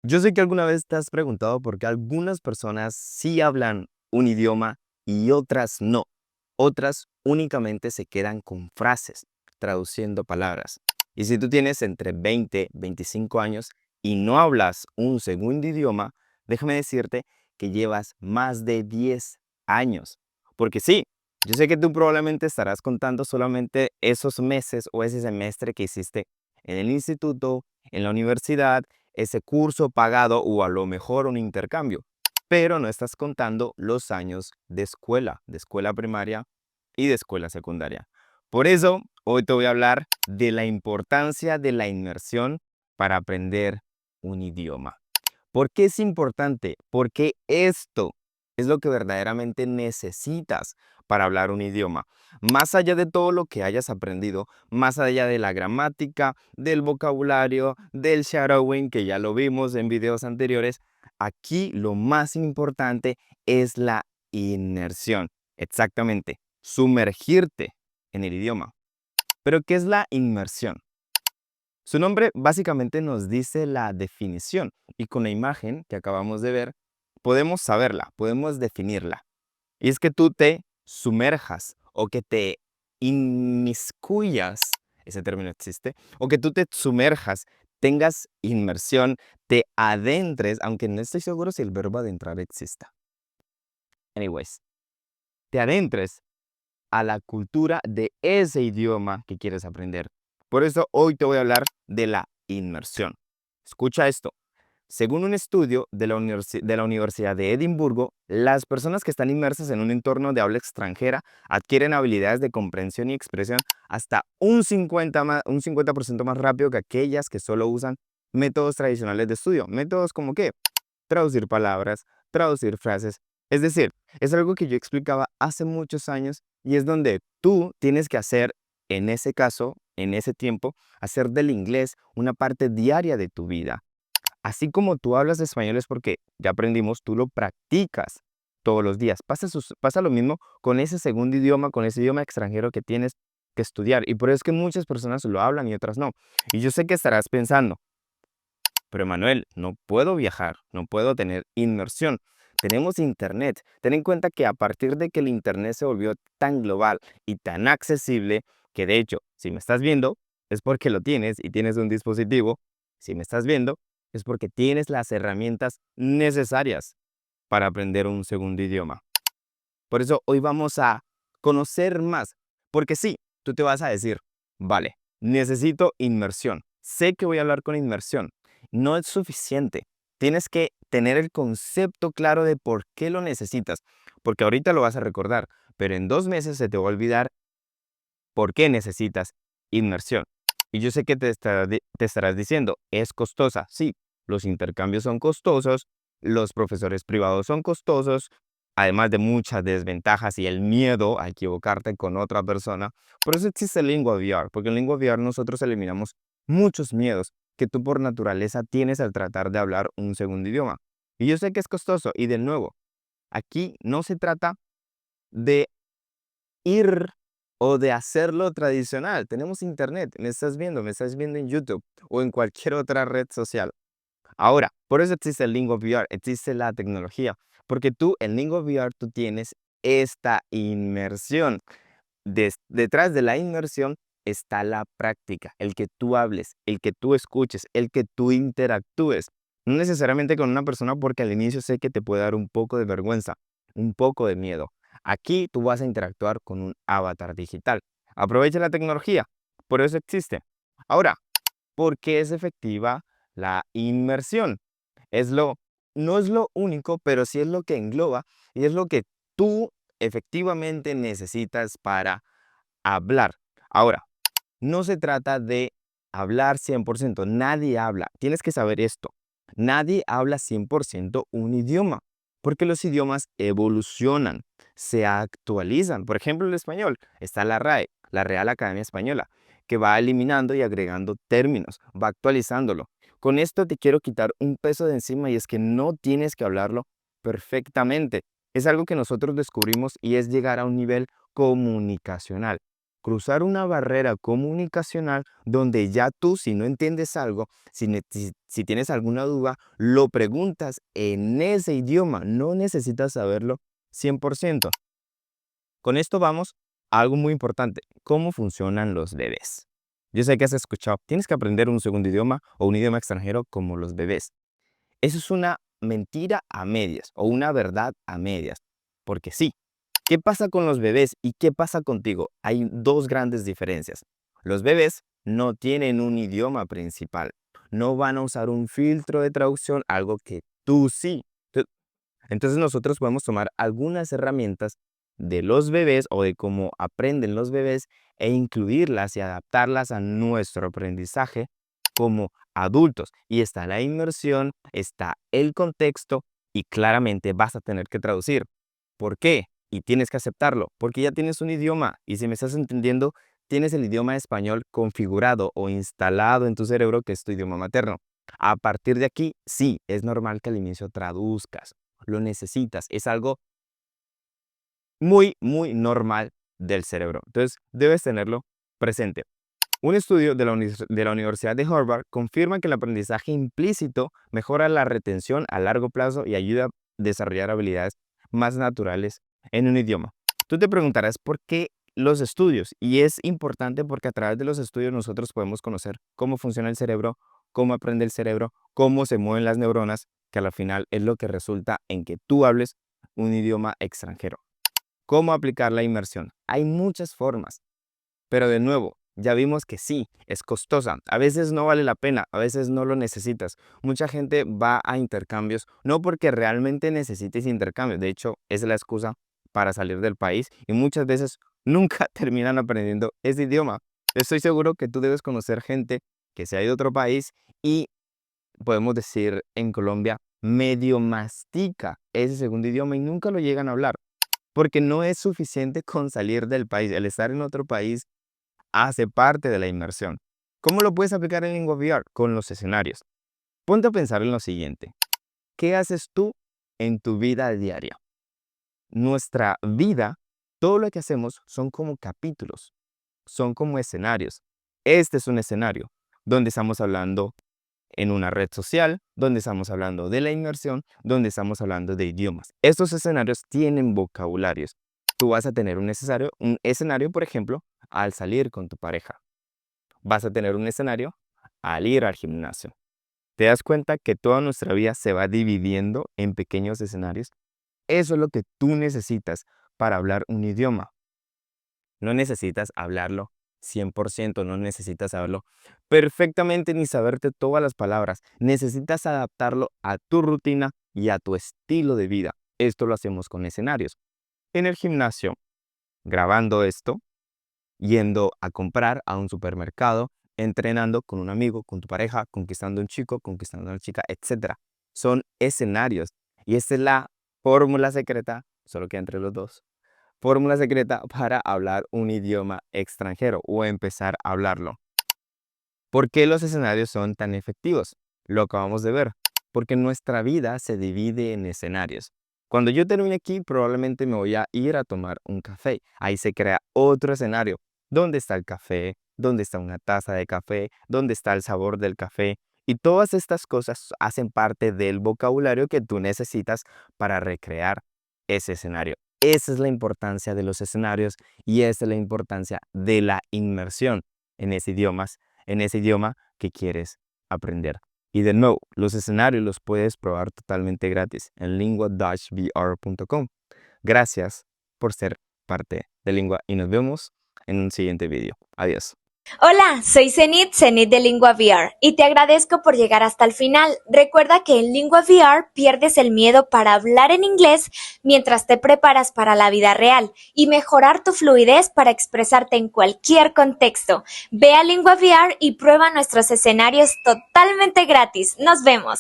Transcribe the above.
Yo sé que alguna vez te has preguntado por qué algunas personas sí hablan un idioma y otras no. Otras únicamente se quedan con frases, traduciendo palabras. Y si tú tienes entre 20 y 25 años y no hablas un segundo idioma, déjame decirte que llevas más de 10 años. Porque sí, yo sé que tú probablemente estarás contando solamente esos meses o ese semestre que hiciste en el instituto, en la universidad, ese curso pagado o a lo mejor un intercambio, pero no estás contando los años de escuela primaria y de escuela secundaria. Por eso, hoy te voy a hablar de la importancia de la inmersión para aprender un idioma. ¿Por qué es importante? Porque esto es lo que verdaderamente necesitas para hablar un idioma. Más allá de todo lo que hayas aprendido, más allá de la gramática, del vocabulario, del shadowing, que ya lo vimos en videos anteriores, aquí lo más importante es la inmersión. Exactamente, sumergirte en el idioma. Pero, ¿qué es la inmersión? Su nombre básicamente nos dice la definición y con la imagen que acabamos de ver podemos saberla, podemos definirla. Y es que tú te sumerjas o que te inmiscuyas, ese término existe, o que tú te sumerjas, tengas inmersión, te adentres, aunque no estoy seguro si el verbo adentrar exista. Anyways, te adentres a la cultura de ese idioma que quieres aprender. Por eso hoy te voy a hablar de la inmersión. Escucha esto. Según un estudio de la Universidad de Edimburgo, las personas que están inmersas en un entorno de habla extranjera adquieren habilidades de comprensión y expresión hasta un 50% más rápido que aquellas que solo usan métodos tradicionales de estudio. Métodos como qué? Traducir palabras, traducir frases. Es decir, es algo que yo explicaba hace muchos años y es donde tú tienes que hacer, en ese caso, en ese tiempo, hacer del inglés una parte diaria de tu vida. Así como tú hablas español es porque ya aprendimos, tú lo practicas todos los días. Pasa lo mismo con ese segundo idioma, con ese idioma extranjero que tienes que estudiar. Y por eso es que muchas personas lo hablan y otras no. Y yo sé que estarás pensando, pero Manuel, no puedo viajar, no puedo tener inmersión. Tenemos internet. Ten en cuenta que a partir de que el internet se volvió tan global y tan accesible, que de hecho, si me estás viendo, es porque lo tienes y tienes un dispositivo. Si me estás viendo, es porque tienes las herramientas necesarias para aprender un segundo idioma. Por eso hoy vamos a conocer más. Porque sí, tú te vas a decir, vale, necesito inmersión. Sé que voy a hablar con inmersión. No es suficiente. Tienes que tener el concepto claro de por qué lo necesitas. Porque ahorita lo vas a recordar, pero en 2 meses se te va a olvidar por qué necesitas inmersión. Y yo sé que te estarás diciendo, es costosa. Sí, los intercambios son costosos, los profesores privados son costosos, además de muchas desventajas y el miedo a equivocarte con otra persona. Por eso existe Lingua VR, porque en Lingua VR nosotros eliminamos muchos miedos que tú por naturaleza tienes al tratar de hablar un segundo idioma. Y yo sé que es costoso, y de nuevo, aquí no se trata de ir o de hacerlo tradicional. Tenemos internet, me estás viendo en YouTube o en cualquier otra red social. Ahora, por eso existe el Lingua VR, existe la tecnología, porque tú en Lingua VR tú tienes esta inmersión. Detrás de la inmersión está la práctica, el que tú hables, el que tú escuches, el que tú interactúes. No necesariamente con una persona porque al inicio sé que te puede dar un poco de vergüenza, un poco de miedo. Aquí tú vas a interactuar con un avatar digital. Aprovecha la tecnología, por eso existe. Ahora, ¿por qué es efectiva la inmersión? Es lo, no es lo único, pero sí es lo que engloba y es lo que tú efectivamente necesitas para hablar. Ahora, no se trata de hablar 100%. Nadie habla. Tienes que saber esto. Nadie habla 100% un idioma, porque los idiomas evolucionan, se actualizan. Por ejemplo, el español. Está la RAE, la Real Academia Española, que va eliminando y agregando términos, va actualizándolo. Con esto te quiero quitar un peso de encima y es que no tienes que hablarlo perfectamente. Es algo que nosotros descubrimos y es llegar a un nivel comunicacional. cruzar una barrera comunicacional donde ya tú, si no entiendes algo, si tienes alguna duda, lo preguntas en ese idioma. No necesitas saberlo 100%. Con esto vamos a algo muy importante: cómo funcionan los bebés. Yo sé que has escuchado, tienes que aprender un segundo idioma o un idioma extranjero como los bebés. Eso es una mentira a medias o una verdad a medias, porque sí. ¿Qué pasa con los bebés y qué pasa contigo? Hay dos grandes diferencias. Los bebés no tienen un idioma principal. No van a usar un filtro de traducción, algo que tú sí. Entonces nosotros podemos tomar algunas herramientas de los bebés o de cómo aprenden los bebés e incluirlas y adaptarlas a nuestro aprendizaje como adultos. Y está la inmersión, está el contexto y claramente vas a tener que traducir. ¿Por qué? Y tienes que aceptarlo, porque ya tienes un idioma y si me estás entendiendo, tienes el idioma español configurado o instalado en tu cerebro, que es tu idioma materno. A partir de aquí, sí, es normal que al inicio traduzcas, lo necesitas, es algo muy, muy normal del cerebro. Entonces, debes tenerlo presente. Un estudio de la Universidad de Harvard confirma que el aprendizaje implícito mejora la retención a largo plazo y ayuda a desarrollar habilidades más naturales en un idioma. Tú te preguntarás por qué los estudios, y es importante porque a través de los estudios nosotros podemos conocer cómo funciona el cerebro, cómo aprende el cerebro, cómo se mueven las neuronas, que al final es lo que resulta en que tú hables un idioma extranjero. ¿Cómo aplicar la inmersión? Hay muchas formas, pero de nuevo, ya vimos que sí, es costosa. A veces no vale la pena, a veces no lo necesitas. Mucha gente va a intercambios, no porque realmente necesites intercambios. De hecho, es la excusa para salir del país y muchas veces nunca terminan aprendiendo ese idioma. Estoy seguro que tú debes conocer gente que se ha ido a otro país y podemos decir en Colombia, medio mastica ese segundo idioma y nunca lo llegan a hablar. Porque no es suficiente con salir del país. El estar en otro país hace parte de la inmersión. ¿Cómo lo puedes aplicar en Lingua VR? Con los escenarios. Ponte a pensar en lo siguiente. ¿Qué haces tú en tu vida diaria? Nuestra vida, todo lo que hacemos son como capítulos, son como escenarios. Este es un escenario donde estamos hablando en una red social, donde estamos hablando de la inmersión, donde estamos hablando de idiomas. Estos escenarios tienen vocabularios. Tú vas a tener un escenario, por ejemplo, al salir con tu pareja. Vas a tener un escenario al ir al gimnasio. ¿Te das cuenta que toda nuestra vida se va dividiendo en pequeños escenarios? Eso es lo que tú necesitas para hablar un idioma. No necesitas hablarlo 100%, no necesitas saberlo perfectamente ni saberte todas las palabras. Necesitas adaptarlo a tu rutina y a tu estilo de vida. Esto lo hacemos con escenarios. En el gimnasio, grabando esto, yendo a comprar a un supermercado, entrenando con un amigo, con tu pareja, conquistando a un chico, conquistando a una chica, etc. Son escenarios. Y esta es la fórmula secreta, solo que entre los dos. Fórmula secreta para hablar un idioma extranjero o empezar a hablarlo. ¿Por qué los escenarios son tan efectivos? Lo acabamos de ver. Porque nuestra vida se divide en escenarios. Cuando yo termine aquí, probablemente me voy a ir a tomar un café. Ahí se crea otro escenario. ¿Dónde está el café? ¿Dónde está una taza de café? ¿Dónde está el sabor del café? Y todas estas cosas hacen parte del vocabulario que tú necesitas para recrear ese escenario. Esa es la importancia de los escenarios y esa es la importancia de la inmersión en ese idioma que quieres aprender. Y de nuevo, los escenarios los puedes probar totalmente gratis en lingua-vr.com. Gracias por ser parte de Lingua y nos vemos en un siguiente video. Adiós. Hola, soy Zenit de Lingua VR, y te agradezco por llegar hasta el final. Recuerda que en Lingua VR pierdes el miedo para hablar en inglés mientras te preparas para la vida real y mejorar tu fluidez para expresarte en cualquier contexto. Ve a Lingua VR y prueba nuestros escenarios totalmente gratis. Nos vemos.